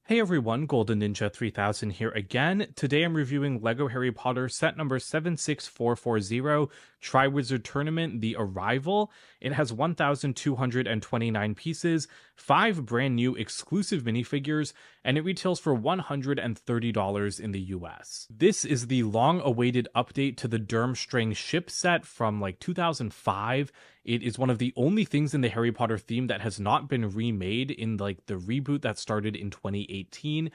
Hey everyone, Golden Ninja 3000 here again. Today I'm reviewing LEGO Harry Potter set number 76440, Triwizard Tournament, The Arrival. It has 1,229 pieces, 5 brand new exclusive minifigures, and it retails for $130 in the US. This is the long-awaited update to the Durmstrang Ship set from like 2005. It is one of the only things in the Harry Potter theme that has not been remade in like the reboot that started in 2018.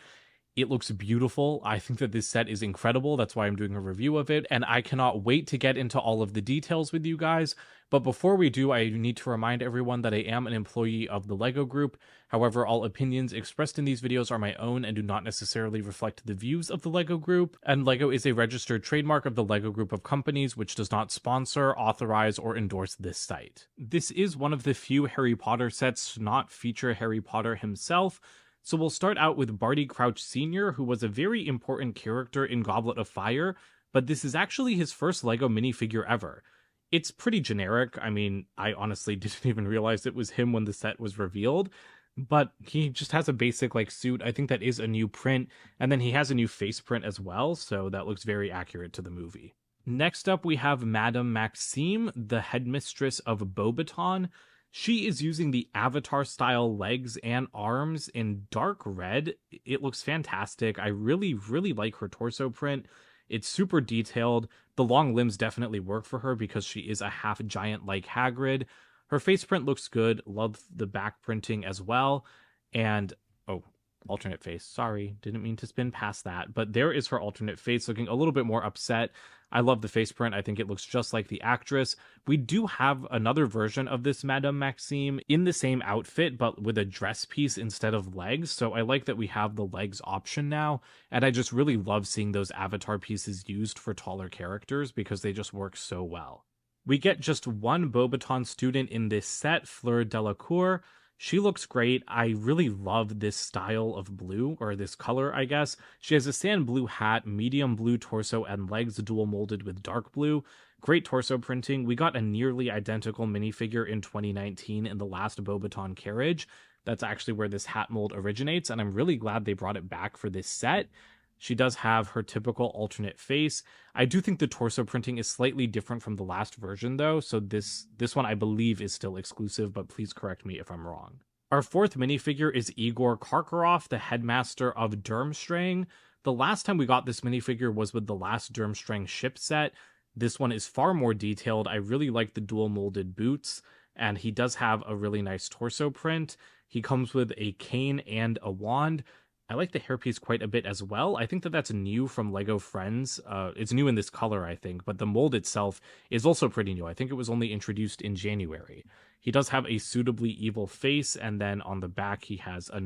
It looks beautiful. I think that this set is incredible. That's why I'm doing a review of it, and I cannot wait to get into all of the details with you guys. But before we do, I need to remind everyone that I am an employee of the LEGO Group. However, all opinions expressed in these videos are my own and do not necessarily reflect the views of the LEGO Group. And LEGO is a registered trademark of the LEGO Group of companies, which does not sponsor, authorize, or endorse this site. This is one of the few Harry Potter sets to not feature Harry Potter himself. So we'll start out with Barty Crouch Sr., who was a very important character in Goblet of Fire, but this is actually his first LEGO minifigure ever. It's pretty generic. I mean, I honestly didn't even realize it was him when the set was revealed, but he just has a basic like suit. I think that is a new print, and then he has a new face print as well, so that looks very accurate to the movie. Next up, we have Madame Maxime, the headmistress of Beauxbatons. She is using the Avatar-style legs and arms in dark red. It looks fantastic. I really like her torso print. It's super detailed. The long limbs definitely work for her because she is a half-giant like Hagrid. Her face print looks good. Love the back printing as well. And, oh, alternate face. Sorry, didn't mean to spin past that. But there is her alternate face looking a little bit more upset. I love the face print. I think it looks just like the actress. We do have another version of this Madame Maxime in the same outfit, but with a dress piece instead of legs. So I like that we have the legs option now. And I just really love seeing those Avatar pieces used for taller characters because they just work so well. We get just one Beauxbaton student in this set, Fleur Delacour. She looks great. I really love this style of blue, or this color, I guess. She has a sand blue hat, medium blue torso, and legs dual molded with dark blue. Great torso printing. We got a nearly identical minifigure in 2019 in the last Beauxbatons Carriage. That's actually where this hat mold originates, and I'm really glad they brought it back for this set. She does have her typical alternate face. I do think the torso printing is slightly different from the last version though, so this one I believe is still exclusive, but please correct me if I'm wrong. Our fourth minifigure is Igor Karkaroff, the headmaster of Durmstrang. The last time we got this minifigure was with the last Durmstrang Ship set. This one is far more detailed. I really like the dual molded boots, and he does have a really nice torso print. He comes with a cane and a wand. I like the hairpiece quite a bit as well. I think that that's new from LEGO Friends. It's new in this color, I think, but the mold itself is also pretty new. I think it was only introduced in January. He does have a suitably evil face, and then on the back he has a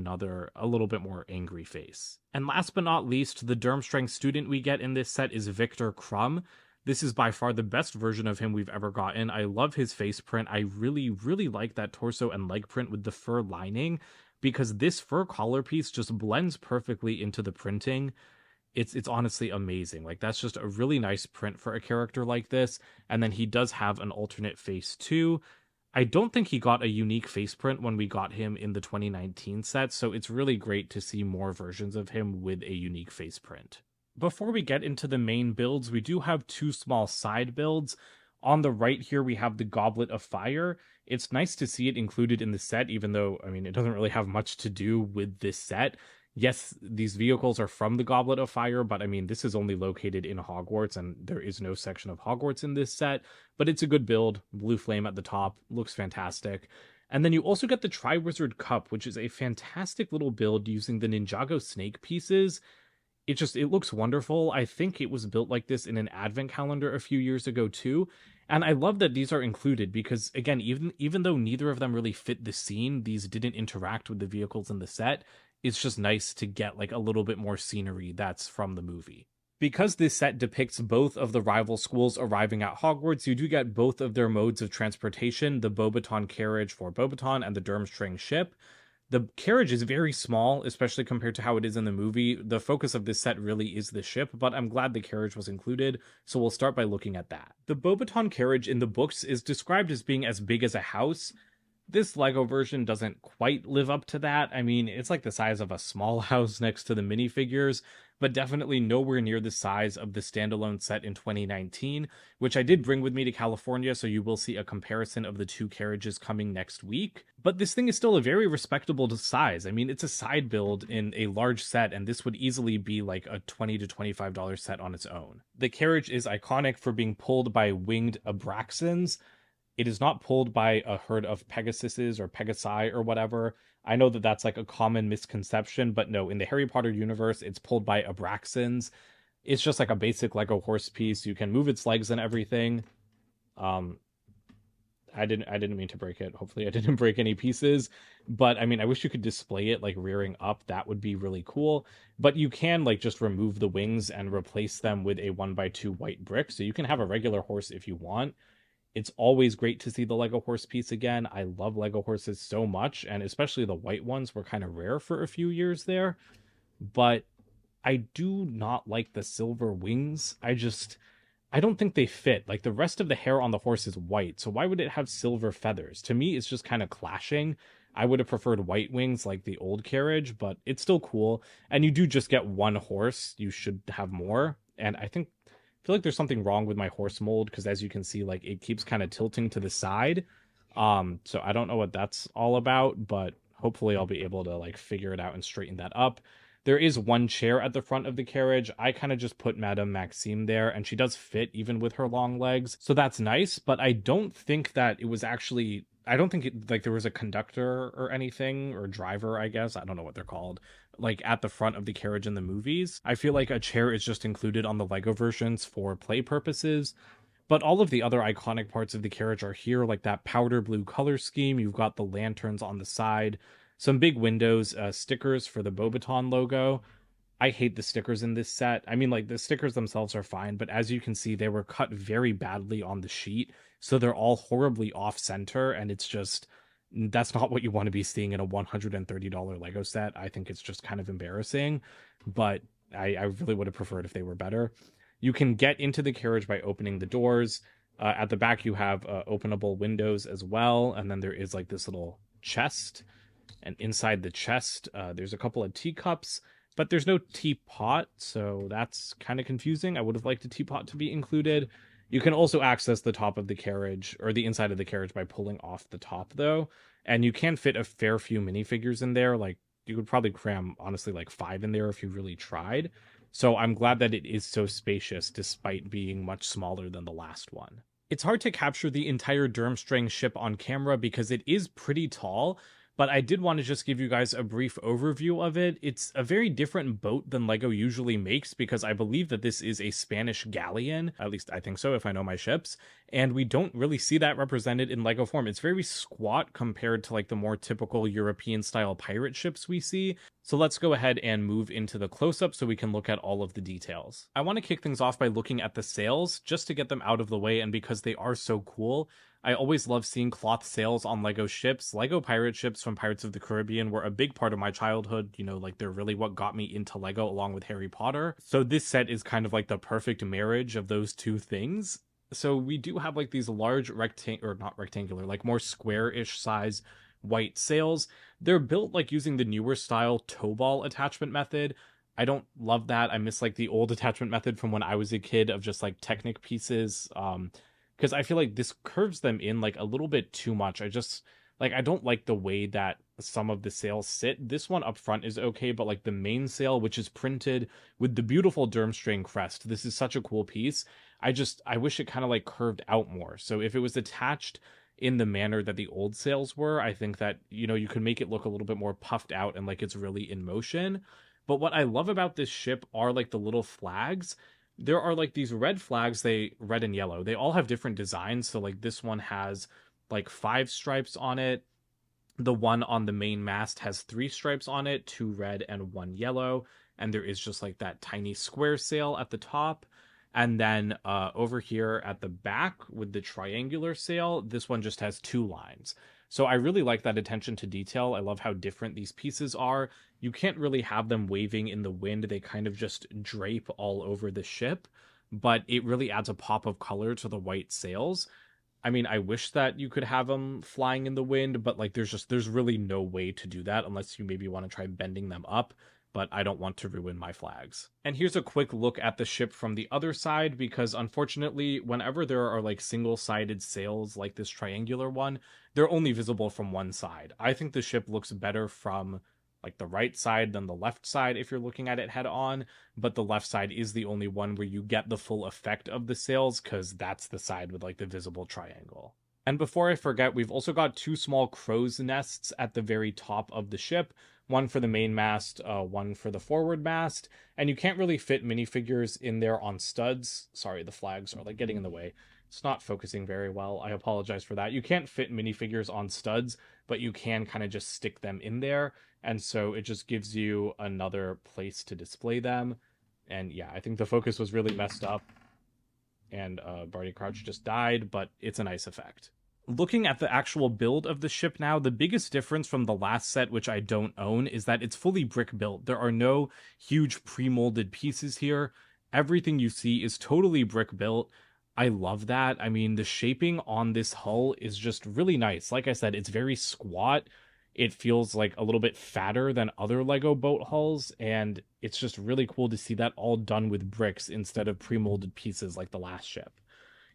little bit more angry face. And last but not least, the Durmstrang student we get in this set is Victor Crumb. This is by far the best version of him we've ever gotten. I love his face print. I really like that torso and leg print with the fur lining, because this fur collar piece just blends perfectly into the printing. It's honestly amazing. Like, that's just a really nice print for a character like this. And then he does have an alternate face too. I don't think he got a unique face print when we got him in the 2019 set, so it's really great to see more versions of him with a unique face print. Before we get into the main builds, we do have two small side builds. On the right here, we have the Goblet of Fire. It's nice to see it included in the set, even though, I mean, it doesn't really have much to do with this set. Yes, these vehicles are from the Goblet of Fire, but I mean, this is only located in Hogwarts, and there is no section of Hogwarts in this set, but it's a good build. Blue flame at the top, looks fantastic. And then you also get the Triwizard Cup, which is a fantastic little build using the Ninjago snake pieces. It looks wonderful. I think it was built like this in an advent calendar a few years ago too. And I love that these are included because, again, even though neither of them really fit the scene, these didn't interact with the vehicles in the set, it's just nice to get like a little bit more scenery that's from the movie. Because this set depicts both of the rival schools arriving at Hogwarts, you do get both of their modes of transportation, the Beauxbatons Carriage for Beauxbaton and the Durmstrang Ship. The carriage is very small, especially compared to how it is in the movie. The focus of this set really is the ship, but I'm glad the carriage was included, so we'll start by looking at that. The Beauxbatons Carriage in the books is described as being as big as a house. This Lego version doesn't quite live up to that. I mean, it's like the size of a small house next to the minifigures, but definitely nowhere near the size of the standalone set in 2019, which I did bring with me to California, so you will see a comparison of the two carriages coming next week. But this thing is still a very respectable size. I mean, it's a side build in a large set, and this would easily be like a $20 to $25 set on its own. The carriage is iconic for being pulled by winged Abraxans. It is not pulled by a herd of Pegasuses or Pegasi or whatever. I know that that's like a common misconception, but no, in the Harry Potter universe, it's pulled by Abraxans. It's just like a basic Lego horse piece. You can move its legs and everything. Um, I didn't mean to break it. Hopefully I didn't break any pieces. But I mean, I wish you could display it like rearing up. That would be really cool. But you can like just remove the wings and replace them with a 1x2 white brick. So you can have a regular horse if you want. It's always great to see the Lego horse piece again. I love Lego horses so much, and especially the white ones were kind of rare for a few years there. But I do not like the silver wings. I don't think they fit. Like the rest of the hair on the horse is white, so why would it have silver feathers? To me, it's just kind of clashing. I would have preferred white wings like the old carriage, but it's still cool. And you do just get one horse. You should have more. And I feel like there's something wrong with my horse mold because as you can see, like it keeps kind of tilting to the side. So I don't know what that's all about, but hopefully I'll be able to like figure it out and straighten that up. There is one chair at the front of the carriage. I kind of just put Madame Maxime there, and she does fit even with her long legs. So that's nice, but I don't think that it was actually... I don't think like there was a conductor or anything, or driver, I guess. I don't know what they're called, like at the front of the carriage in the movies. I feel like a chair is just included on the Lego versions for play purposes. But all of the other iconic parts of the carriage are here, like that powder blue color scheme. You've got the lanterns on the side, some big windows, stickers for the Beauxbatons logo. I hate the stickers in this set. I mean, like, the stickers themselves are fine, but as you can see, they were cut very badly on the sheet, so they're all horribly off-center, and it's just... that's not what you want to be seeing in a $130 Lego set. I think it's just kind of embarrassing, but I really would have preferred if they were better. You can get into the carriage by opening the doors. At the back, you have openable windows as well, and then there is, like, this little chest, and inside the chest, there's a couple of teacups, but there's no teapot, so that's kind of confusing. I would have liked a teapot to be included. You can also access the top of the carriage, or the inside of the carriage, by pulling off the top, though. And you can fit a fair few minifigures in there. Like, you could probably cram, honestly, like 5 in there if you really tried. So I'm glad that it is so spacious, despite being much smaller than the last one. It's hard to capture the entire Durmstrang ship on camera because it is pretty tall, but I did want to just give you guys a brief overview of it. It's a very different boat than LEGO usually makes because I believe that this is a Spanish galleon. At least I think so if I know my ships. And we don't really see that represented in LEGO form. It's very squat compared to like the more typical European style pirate ships we see. So let's go ahead and move into the close-up so we can look at all of the details. I want to kick things off by looking at the sails just to get them out of the way, and because they are so cool. I always love seeing cloth sails on LEGO ships. LEGO pirate ships from Pirates of the Caribbean were a big part of my childhood. You know, like they're really what got me into LEGO along with Harry Potter. So this set is kind of like the perfect marriage of those two things. So we do have like these large not rectangular, like more square-ish size white sails. They're built like using the newer style tow ball attachment method. I don't love that. I miss like the old attachment method from when I was a kid of just like Technic pieces. Because I feel like this curves them in like a little bit too much. I don't like the way that some of the sails sit. This one up front is okay, but like the main sail, which is printed with the beautiful Durmstrang crest, this is such a cool piece. I wish it kind of like curved out more. So if it was attached in the manner that the old sails were, I think that, you know, you could make it look a little bit more puffed out and like it's really in motion. But what I love about this ship are like the little flags. There are like these red flags, red and yellow. They all have different designs. So like this one has like 5 stripes on it. The one on the main mast has 3 stripes on it, 2 red and 1 yellow. And there is just like that tiny square sail at the top. And then over here at the back with the triangular sail, this one just has 2 lines. So I really like that attention to detail. I love how different these pieces are. You can't really have them waving in the wind. They kind of just drape all over the ship, but it really adds a pop of color to the white sails. I mean, I wish that you could have them flying in the wind, but like there's really no way to do that unless you maybe want to try bending them up, but I don't want to ruin my flags. And here's a quick look at the ship from the other side, because unfortunately, whenever there are like single-sided sails like this triangular one, they're only visible from one side. I think the ship looks better from like the right side than the left side if you're looking at it head on, but the left side is the only one where you get the full effect of the sails, because that's the side with like the visible triangle. And before I forget, we've also got two small crow's nests at the very top of the ship, one for the main mast, one for the forward mast, and you can't really fit minifigures in there on studs. Sorry, the flags are like getting in the way. It's not focusing very well. I apologize for that. You can't fit minifigures on studs, but you can kind of just stick them in there. And so it just gives you another place to display them. And yeah, I think the focus was really messed up. And Barty Crouch just died, but it's a nice effect. Looking at the actual build of the ship now, the biggest difference from the last set, which I don't own, is that it's fully brick built. There are no huge pre-molded pieces here. Everything you see is totally brick built. I love that. I mean, the shaping on this hull is just really nice. Like I said, it's very squat. It feels like a little bit fatter than other Lego boat hulls, and it's just really cool to see that all done with bricks instead of pre-molded pieces like the last ship.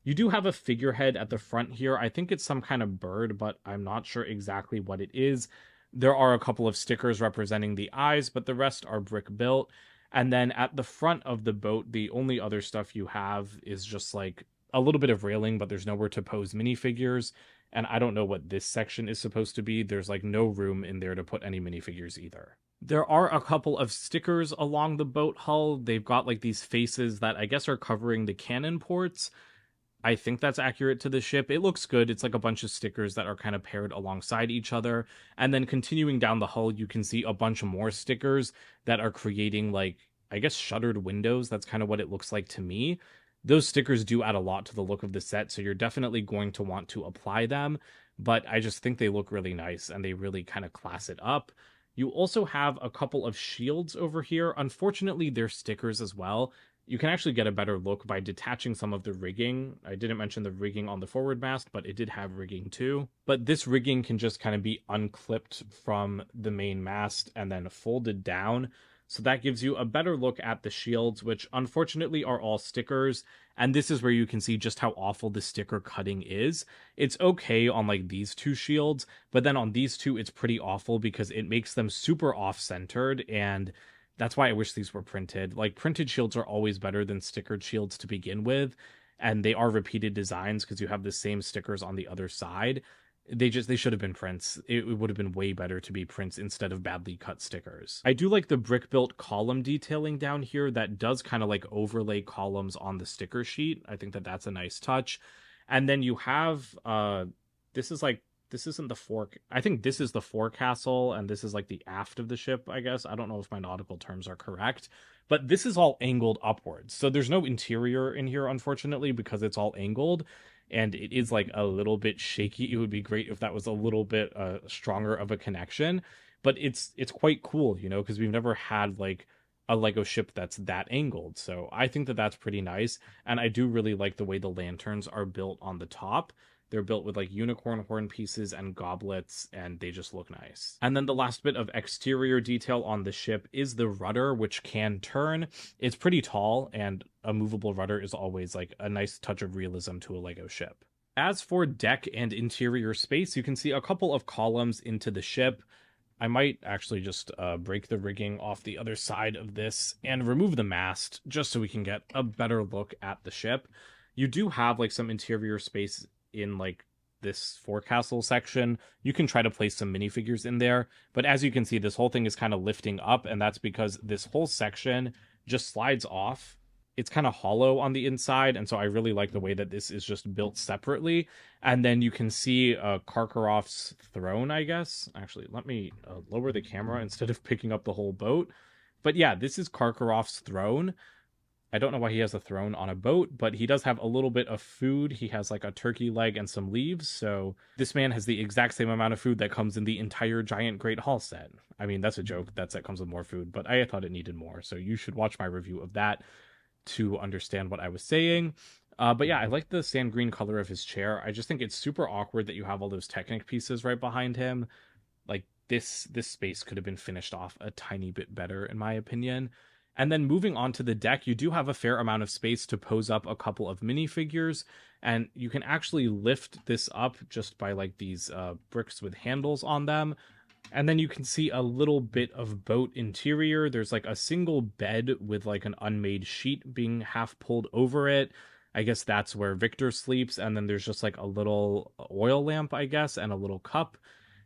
You do have a figurehead at the front here. I think it's some kind of bird, but I'm not sure exactly what it is. There are a couple of stickers representing the eyes, but the rest are brick built. And then at the front of the boat, the only other stuff you have is just like a little bit of railing, but there's nowhere to pose minifigures. And I don't know what this section is supposed to be. There's like no room in there to put any minifigures either. There are a couple of stickers along the boat hull. They've got like these faces that I guess are covering the cannon ports. I think that's accurate to the ship. It looks good. It's like a bunch of stickers that are kind of paired alongside each other. And then continuing down the hull, you can see a bunch more stickers that are creating like, I guess, shuttered windows. That's kind of what it looks like to me. Those stickers do add a lot to the look of the set, so you're definitely going to want to apply them. But I just think they look really nice and they really kind of class it up. You also have a couple of shields over here. Unfortunately, they're stickers as well. You can actually get a better look by detaching some of the rigging. I didn't mention the rigging on the forward mast, but it did have rigging too. But this rigging can just kind of be unclipped from the main mast and then folded down. So that gives you a better look at the shields, which unfortunately are all stickers. And this is where you can see just how awful the sticker cutting is. It's okay on like these two shields, but then on these two, it's pretty awful because it makes them super off-centered, and that's why I wish these were printed. Like, printed shields are always better than stickered shields to begin with, and they are repeated designs because you have the same stickers on the other side. They should have been prints. It would have been way better to be prints instead of badly cut stickers. I do like the brick built column detailing down here that does kind of like overlay columns on the sticker sheet. I think that that's a nice touch. And then you have this isn't the fore. I think this is the forecastle, and this is like the aft of the ship, I guess. I don't know if my nautical terms are correct, but this is all angled upwards. So there's no interior in here, unfortunately, because it's all angled, and it is like a little bit shaky. It would be great if that was a little bit stronger of a connection, but it's quite cool, you know, because we've never had like a Lego ship that's that angled. So I think that that's pretty nice, and I do really like the way the lanterns are built on the top. They're built with like unicorn horn pieces and goblets, and they just look nice. And then the last bit of exterior detail on the ship is the rudder, which can turn. It's pretty tall, and a movable rudder is always like a nice touch of realism to a Lego ship. As for deck and interior space, you can see a couple of columns into the ship. I might actually just break the rigging off the other side of this and remove the mast just so we can get a better look at the ship. You do have like some interior space in like this forecastle section. You can try to place some minifigures in there, but as you can see, this whole thing is kind of lifting up, and that's because this whole section just slides off. It's kind of hollow on the inside, and so I really like the way that this is just built separately. And then you can see Karkaroff's throne, I guess. Actually, let me lower the camera instead of picking up the whole boat. But yeah, this is Karkaroff's throne. I don't know why he has a throne on a boat, but he does have a little bit of food. He has like a turkey leg and some leaves. So this man has the exact same amount of food that comes in the entire giant Great Hall set. I mean, that's a joke. That set comes with more food, but I thought it needed more. So you should watch my review of that to understand what I was saying. But yeah, I like the sand green color of his chair. I just think it's super awkward that you have all those Technic pieces right behind him. Like this space could have been finished off a tiny bit better, in my opinion. And then moving on to the deck, you do have a fair amount of space to pose up a couple of minifigures, and you can actually lift this up just by like these bricks with handles on them. And then you can see a little bit of boat interior. There's like a single bed with like an unmade sheet being half pulled over it. I guess that's where Victor sleeps. And then there's just like a little oil lamp, I guess, and a little cup.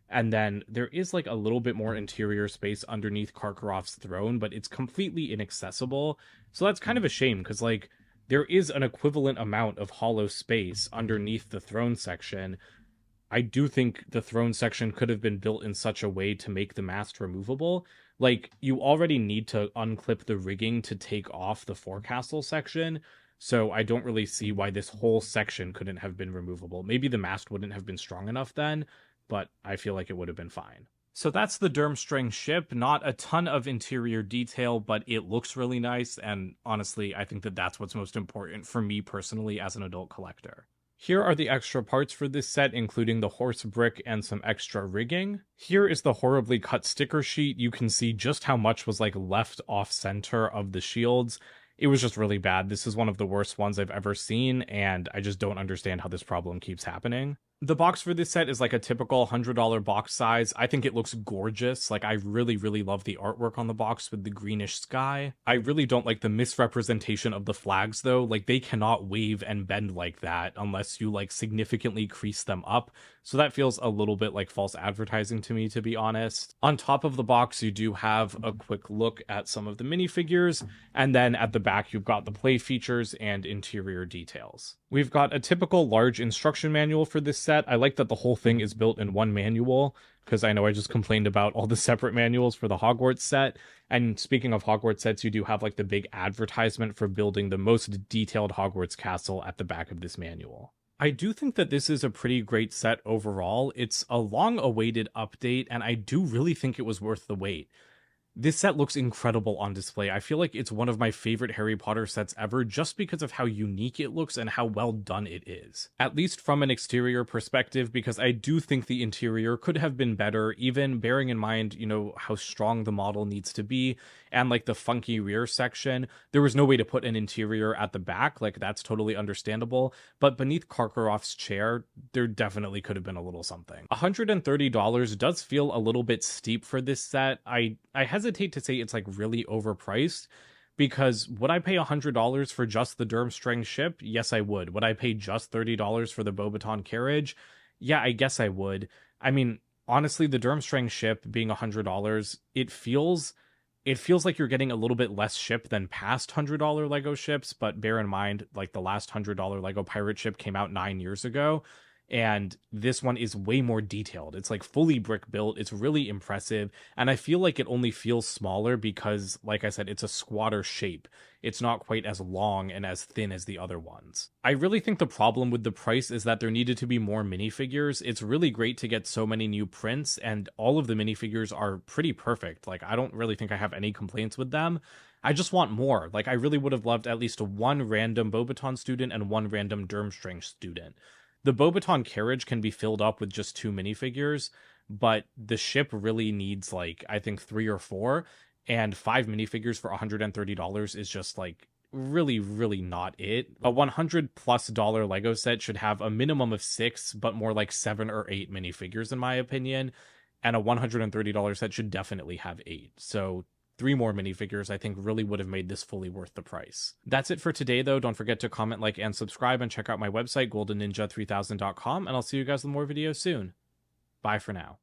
And then there is like a little bit more interior space underneath Karkaroff's throne, but it's completely inaccessible. So that's kind of a shame because like there is an equivalent amount of hollow space underneath the throne section. I do think the throne section could have been built in such a way to make the mast removable. Like, you already need to unclip the rigging to take off the forecastle section, so I don't really see why this whole section couldn't have been removable. Maybe the mast wouldn't have been strong enough then, but I feel like it would have been fine. So that's the Durmstrang ship. Not a ton of interior detail, but it looks really nice, and honestly, I think that that's what's most important for me personally as an adult collector. Here are the extra parts for this set, including the horse brick and some extra rigging. Here is the horribly cut sticker sheet. You can see just how much was like left off center of the shields. It was just really bad. This is one of the worst ones I've ever seen, and I just don't understand how this problem keeps happening. The box for this set is like a typical $100 box size. I think it looks gorgeous. Like, I really, really love the artwork on the box with the greenish sky. I really don't like the misrepresentation of the flags, though. Like, they cannot wave and bend like that unless you, like, significantly crease them up. So that feels a little bit like false advertising to me, to be honest. On top of the box, you do have a quick look at some of the minifigures, and then at the back, you've got the play features and interior details. We've got a typical large instruction manual for this set. I like that the whole thing is built in one manual, because I know I just complained about all the separate manuals for the Hogwarts set. And speaking of Hogwarts sets, you do have like the big advertisement for building the most detailed Hogwarts castle at the back of this manual. I do think that this is a pretty great set overall. It's a long-awaited update, and I do really think it was worth the wait. This set looks incredible on display. I feel like it's one of my favorite Harry Potter sets ever just because of how unique it looks and how well done it is. At least from an exterior perspective, because I do think the interior could have been better, even bearing in mind, you know, how strong the model needs to be, and like the funky rear section. There was no way to put an interior at the back, like that's totally understandable, but beneath Karkaroff's chair, there definitely could have been a little something. $130 does feel a little bit steep for this set. I hesitate to say it's like really overpriced, because would I pay $100 for just the Durmstrang ship? Yes, I would. Would I pay just $30 for the Beauxbatons Carriage? Yeah, I guess I would. I mean, honestly, the Durmstrang ship being $100, it feels like you're getting a little bit less ship than past $100 Lego ships, but bear in mind, like the last $100 Lego pirate ship came out 9 years ago, and this one is way more detailed. It's like fully brick built. It's really impressive, and I feel like it only feels smaller because, like I said, it's a squatter shape. It's not quite as long and as thin as the other ones. I really think the problem with the price is that there needed to be more minifigures. It's really great to get so many new prints, and all of the minifigures are pretty perfect. Like, I don't really think I have any complaints with them. I just want more. Like, I really would have loved at least one random Beauxbaton student and one random Durmstrang student. The Beauxbatons Carriage can be filled up with just 2 minifigures, but the ship really needs, like, I think 3 or 4, and 5 minifigures for $130 is just, like, really, really not it. A $100+ Lego set should have a minimum of 6, but more like 7 or 8 minifigures, in my opinion, and a $130 set should definitely have 8. So 3 more minifigures, I think, really would have made this fully worth the price. That's it for today, though. Don't forget to comment, like, and subscribe, and check out my website, goldenninja3000.com, and I'll see you guys with more videos soon. Bye for now.